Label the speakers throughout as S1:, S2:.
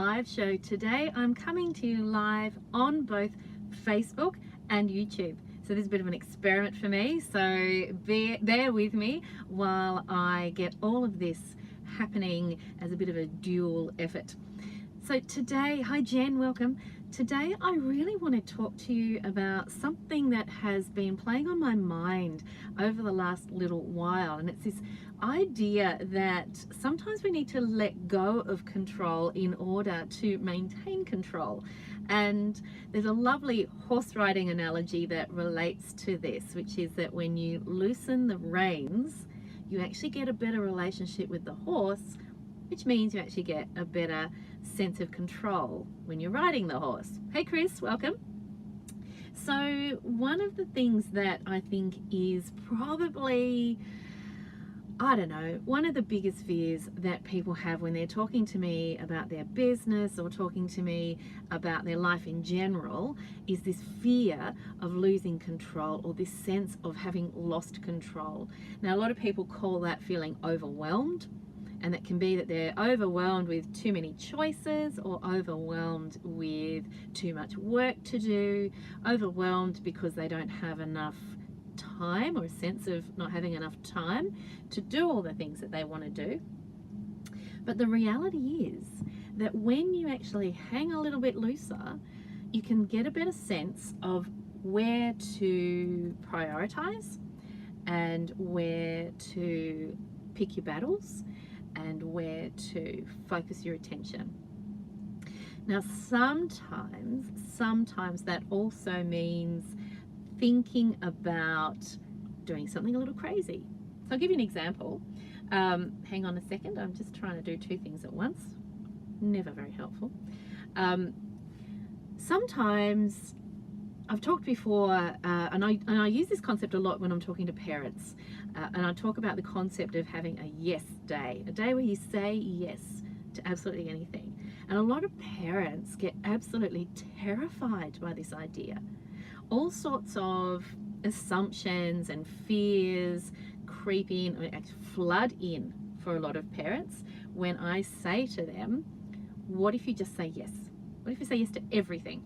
S1: live show. Today I'm coming to you live on both Facebook and YouTube. So this is a bit of an experiment for me, so bear with me while I get all of this happening as a bit of a dual effort. So today, hi Jen, welcome. Today I really want to talk to you about something that has been playing on my mind over the last little while, and it's this idea that sometimes we need to let go of control in order to maintain control. And there's a lovely horse riding analogy that relates to this, which is that when you loosen the reins, you actually get a better relationship with the horse, which means you actually get a better sense of control when you're riding the horse. Hey Chris, welcome. So one of the things that I think is probably, I don't know, one of the biggest fears that people have when they're talking to me about their business or talking to me about their life in general is this fear of losing control, or this sense of having lost control. Now, a lot of people call that feeling overwhelmed, and that can be that they're overwhelmed with too many choices, or overwhelmed with too much work to do, overwhelmed because they don't have enough time, or a sense of not having enough time to do all the things that they want to do. But the reality is that when you actually hang a little bit looser, you can get a better sense of where to prioritize and where to pick your battles and where to focus your attention. Now, sometimes that also means thinking about doing something a little crazy. So I'll give you an example. Hang on a second, I'm just trying to do two things at once. Never very helpful. Sometimes I've talked before, and I use this concept a lot when I'm talking to parents, and I talk about the concept of having a yes day, a day where you say yes to absolutely anything. And a lot of parents get absolutely terrified by this idea. All sorts of assumptions and fears creep in, or flood in for a lot of parents when I say to them, what if you just say yes? What if you say yes to everything?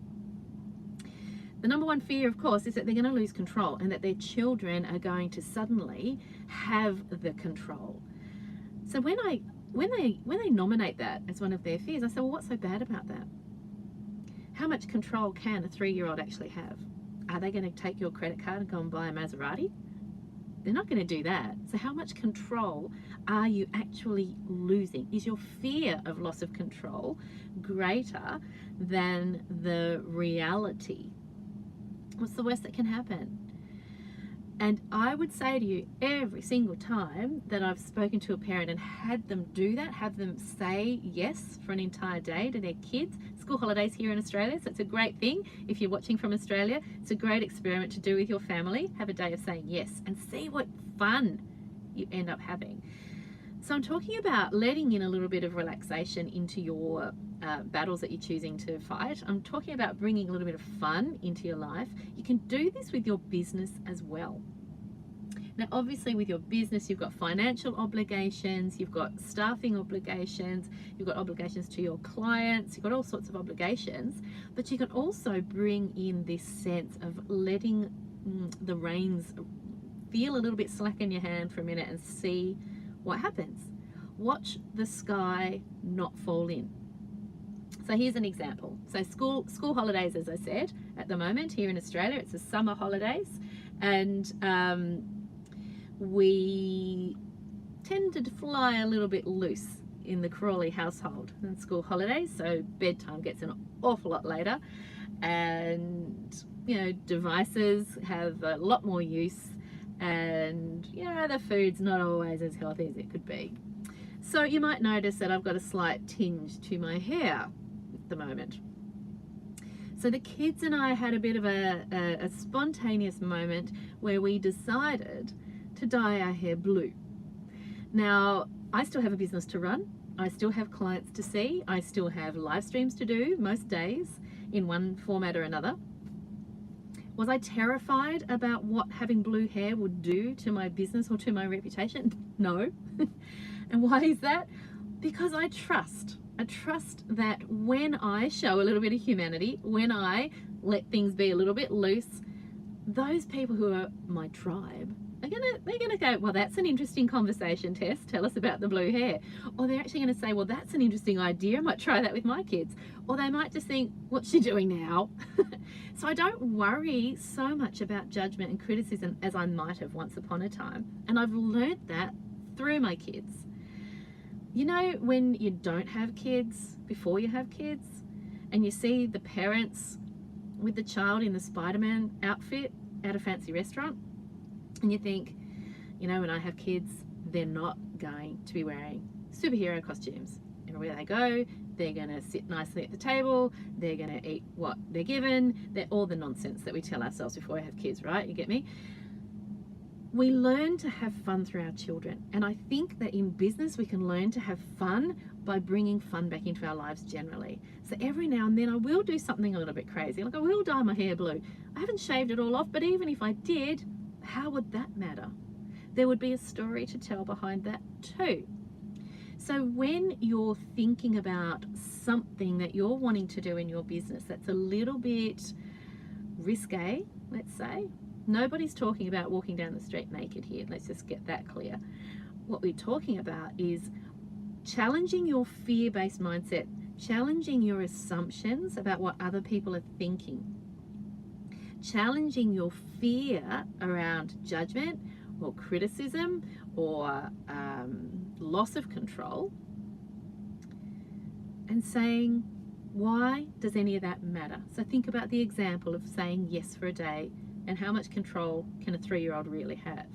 S1: The number one fear, of course, is that they're going to lose control, and that their children are going to suddenly have the control. So when they nominate that as one of their fears, I say, well, what's so bad about that? How much control can a 3-year-old actually have? Are they going to take your credit card and go and buy a Maserati? They're not going to do that. So how much control are you actually losing? Is your fear of loss of control greater than the reality? What's the worst that can happen? And I would say to you, every single time that I've spoken to a parent and had them do that, have them say yes for an entire day to their kids. School holidays here in Australia, so it's a great thing. If you're watching from Australia, it's a great experiment to do with your family. Have a day of saying yes and see what fun you end up having. So I'm talking about letting in a little bit of relaxation into your battles that you're choosing to fight. I'm talking about bringing a little bit of fun into your life. You can do this with your business as well. Now, obviously with your business, you've got financial obligations, you've got staffing obligations, you've got obligations to your clients, you've got all sorts of obligations, but you can also bring in this sense of letting the reins, feel a little bit slack in your hand for a minute and see what happens. Watch the sky not fall in. So here's an example. So school holidays, as I said, at the moment here in Australia, it's the summer holidays, and we tend to fly a little bit loose in the Crawley household in school holidays. So bedtime gets an awful lot later, and devices have a lot more use, and the food's not always as healthy as it could be. So you might notice that I've got a slight tinge to my hair at the moment. So the kids and I had a bit of a spontaneous moment where we decided to dye our hair blue. Now, I still have a business to run. I still have clients to see. I still have live streams to do most days in one format or another. Was I terrified about what having blue hair would do to my business or to my reputation? No. And why is that? Because I trust A trust that when I show a little bit of humanity, when I let things be a little bit loose, those people who are my tribe, they're gonna go, well, that's an interesting conversation, Tess. Tell us about the blue hair. Or they're actually gonna say, well, that's an interesting idea. I might try that with my kids. Or they might just think, what's she doing now? So I don't worry so much about judgment and criticism as I might have once upon a time. And I've learnt that through my kids. You know, when you don't have kids, before you have kids, and you see the parents with the child in the Spider-Man outfit at a fancy restaurant, and you think, you know, when I have kids, they're not going to be wearing superhero costumes. Everywhere they go, they're going to sit nicely at the table, they're going to eat what they're given, they're all the nonsense that we tell ourselves before we have kids, right? You get me? We learn to have fun through our children. And I think that in business, we can learn to have fun by bringing fun back into our lives generally. So every now and then I will do something a little bit crazy. Like I will dye my hair blue. I haven't shaved it all off, but even if I did, how would that matter? There would be a story to tell behind that too. So when you're thinking about something that you're wanting to do in your business that's a little bit risque, let's say, nobody's talking about walking down the street naked here. Let's just get that clear. What we're talking about is challenging your fear-based mindset, challenging your assumptions about what other people are thinking, challenging your fear around judgment or criticism or loss of control, and saying, why does any of that matter? So think about the example of saying yes for a day, and how much control can a 3-year-old really have?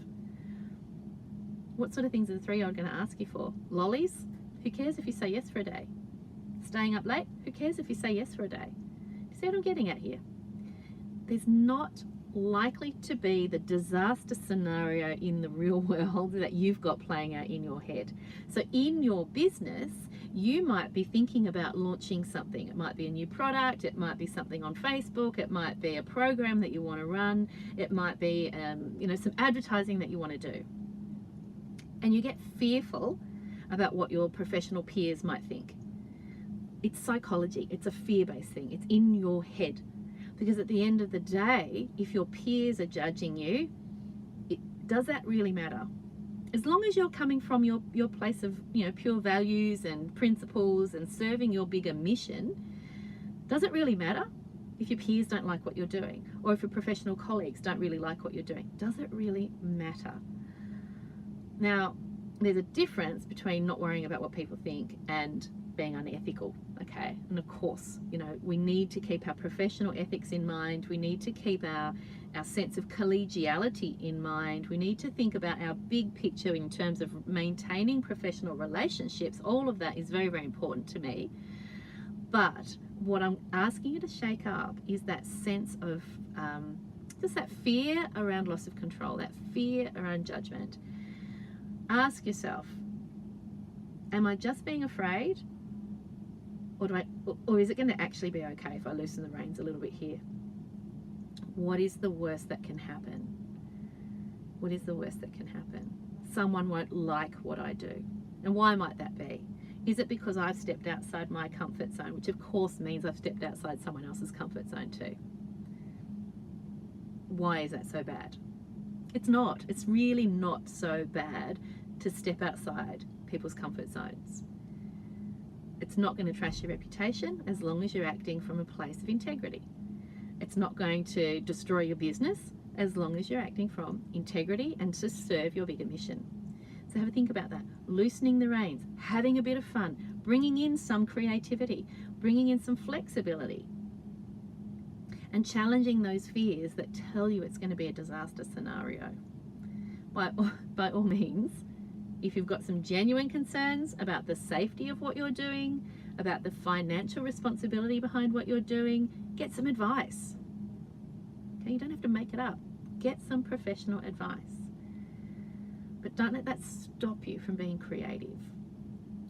S1: What sort of things is a 3-year-old going to ask you for? Lollies? Who cares if you say yes for a day? Staying up late? Who cares if you say yes for a day? Do you see what I'm getting at here? There's not likely to be the disaster scenario in the real world that you've got playing out in your head. So in your business, you might be thinking about launching something. It might be a new product, it might be something on Facebook, it might be a program that you want to run, it might be some advertising that you want to do. And you get fearful about what your professional peers might think. It's psychology, it's a fear-based thing, it's in your head. Because at the end of the day, if your peers are judging you, does that really matter? As long as you're coming from your place of pure values and principles and serving your bigger mission, does it really matter if your peers don't like what you're doing, or if your professional colleagues don't really like what you're doing? Does it really matter? Now, there's a difference between not worrying about what people think and being unethical, okay? And of course, we need to keep our professional ethics in mind. We need to keep our sense of collegiality in mind. We need to think about our big picture in terms of maintaining professional relationships. All of that is very, very important to me. But what I'm asking you to shake up is that sense of just that fear around loss of control, that fear around judgment. Ask yourself, am I just being afraid? Or is it going to actually be okay if I loosen the reins a little bit here? What is the worst that can happen? What is the worst that can happen? Someone won't like what I do. And why might that be? Is it because I've stepped outside my comfort zone, which of course means I've stepped outside someone else's comfort zone too? Why is that so bad? It's not. It's really not so bad to step outside people's comfort zones. It's not going to trash your reputation as long as you're acting from a place of integrity. It's not going to destroy your business as long as you're acting from integrity and to serve your bigger mission. So have a think about that. Loosening the reins, having a bit of fun, bringing in some creativity, bringing in some flexibility, and challenging those fears that tell you it's going to be a disaster scenario. By all means, if you've got some genuine concerns about the safety of what you're doing, about the financial responsibility behind what you're doing, get some advice. Okay, you don't have to make it up. Get some professional advice. But don't let that stop you from being creative.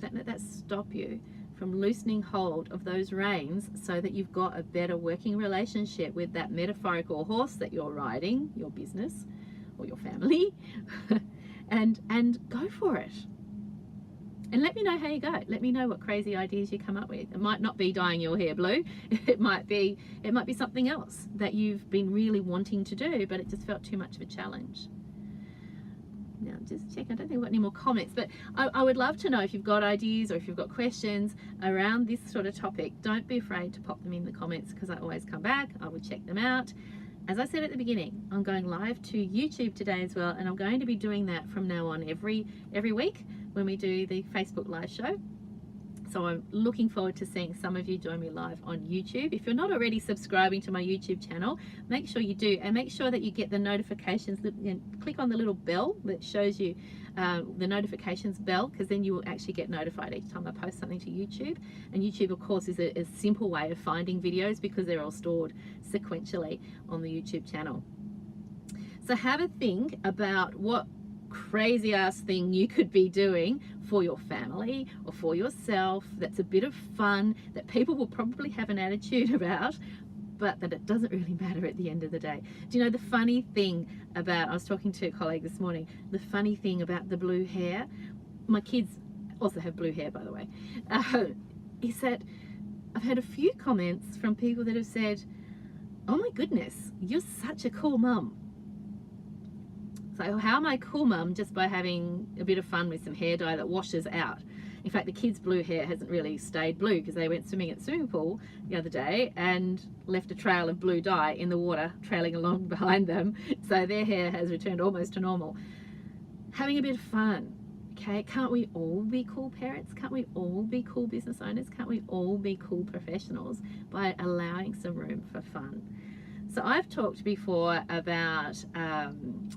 S1: Don't let that stop you from loosening hold of those reins so that you've got a better working relationship with that metaphorical horse that you're riding, your business or your family, and go for it. And let me know how you go. Let me know what crazy ideas you come up with. It might not be dyeing your hair blue. It might be something else that you've been really wanting to do, but it just felt too much of a challenge. Now, just check. I don't think I've got any more comments, but I would love to know if you've got ideas or if you've got questions around this sort of topic. Don't be afraid to pop them in the comments, because I always come back. I will check them out. As I said at the beginning, I'm going live to YouTube today as well, and I'm going to be doing that from now on every week when we do the Facebook live show. So I'm looking forward to seeing some of you join me live on YouTube. If you're not already subscribing to my YouTube channel, make sure you do, and make sure that you get the notifications. Click on the little bell that shows you the notifications bell, because then you will actually get notified each time I post something to YouTube. And YouTube, of course, is a simple way of finding videos, because they're all stored sequentially on the YouTube channel. So have a think about what crazy ass thing you could be doing for your family or for yourself that's a bit of fun, that people will probably have an attitude about, but that it doesn't really matter at the end of the day. Do you know the funny thing about, I was talking to a colleague this morning, the funny thing about the blue hair, my kids also have blue hair, by the way, is that I've had a few comments from people that have said, oh my goodness, you're such a cool mum. So how am I cool, mum? Just by having a bit of fun with some hair dye that washes out. In fact, the kids' blue hair hasn't really stayed blue, because they went swimming at the swimming pool the other day and left a trail of blue dye in the water trailing along behind them. So their hair has returned almost to normal. Having a bit of fun. Okay, can't we all be cool parents? Can't we all be cool business owners? Can't we all be cool professionals by allowing some room for fun? So I've talked before about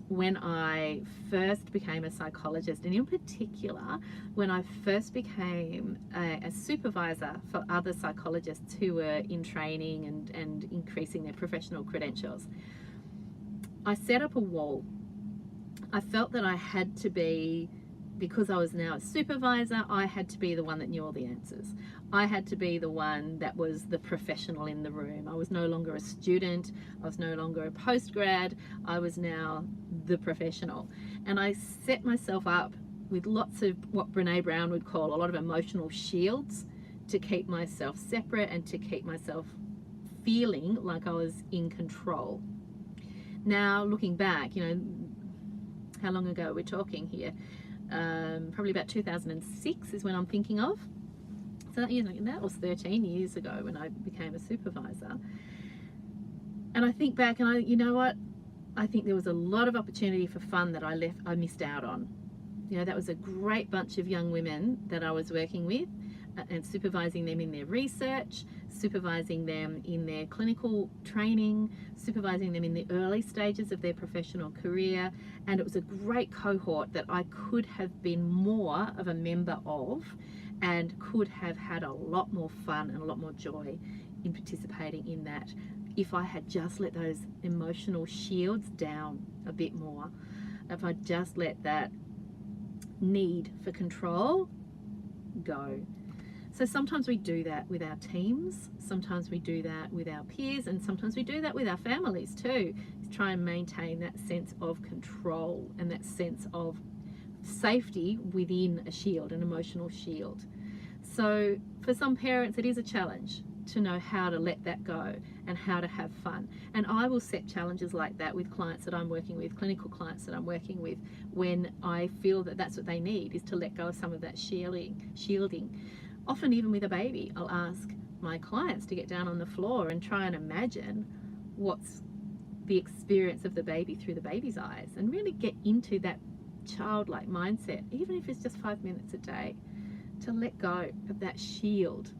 S1: when I first became a psychologist, and in particular when I first became a supervisor for other psychologists who were in training and increasing their professional credentials. I set up a wall. I felt that I had to be, because I was now a supervisor, I had to be the one that knew all the answers. I had to be the one that was the professional in the room. I was no longer a student. I was no longer a postgrad. I was now the professional. And I set myself up with lots of what Brene Brown would call a lot of emotional shields to keep myself separate and to keep myself feeling like I was in control. Now, looking back, you know, how long ago are we talking here? Probably about 2006 is when I'm thinking of. So you know, that was 13 years ago when I became a supervisor. And I think back, and you know what? I think there was a lot of opportunity for fun that I missed out on. You know, that was a great bunch of young women that I was working with and supervising them in their research, supervising them in their clinical training, supervising them in the early stages of their professional career. And it was a great cohort that I could have been more of a member of, and could have had a lot more fun and a lot more joy in participating in that if I had just let those emotional shields down a bit more. If I just let that need for control go. So sometimes we do that with our teams, sometimes we do that with our peers, and sometimes we do that with our families too. Try and maintain that sense of control and that sense of safety within a shield, an emotional shield. So for some parents it is a challenge to know how to let that go and how to have fun. And I will set challenges like that with clients that I'm working with, clinical clients that I'm working with, when I feel that that's what they need, is to let go of some of that shielding. Often even with a baby, I'll ask my clients to get down on the floor and try and imagine what's the experience of the baby through the baby's eyes, and really get into that childlike mindset, even if it's just 5 minutes a day, to let go of that shield.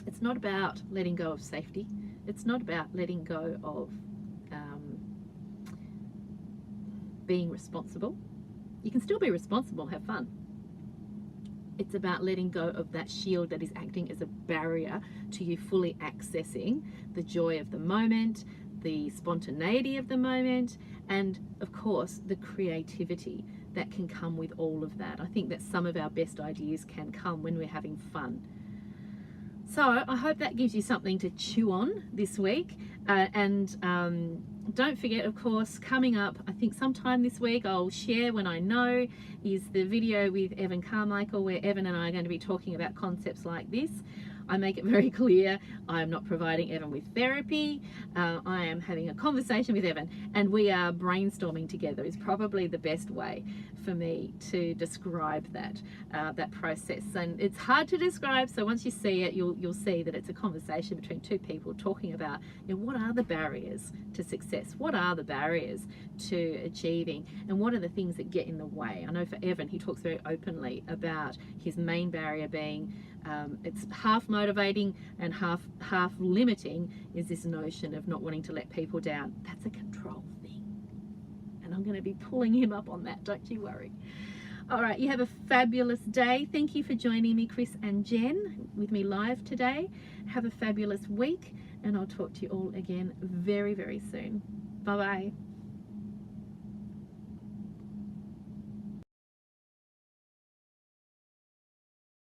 S1: It's not about letting go of safety. It's not about letting go of being responsible. You can still be responsible, have fun. It's about letting go of that shield that is acting as a barrier to you fully accessing the joy of the moment, the spontaneity of the moment, and of course the creativity that can come with all of that. I think that some of our best ideas can come when we're having fun. So I hope that gives you something to chew on this week, and Don't forget, of course, coming up, I think sometime this week, I'll share when I know, is the video with Evan Carmichael, where Evan and I are going to be talking about concepts like this. I make it very clear I am not providing Evan with therapy. I am having a conversation with Evan, and we are brainstorming together is probably the best way for me to describe that process. And it's hard to describe, so once you see it, you'll see that it's a conversation between two people talking about, you know, what are the barriers to success? What are the barriers to achieving? And what are the things that get in the way? I know for Evan, he talks very openly about his main barrier being it's half motivating and half limiting, is this notion of not wanting to let people down. That's a control thing, and I'm going to be pulling him up on that, don't you worry. All right, you have a fabulous day. Thank you for joining me, Chris and Jen, with me live today. Have a fabulous week, and I'll talk to you all again very, very soon. Bye bye.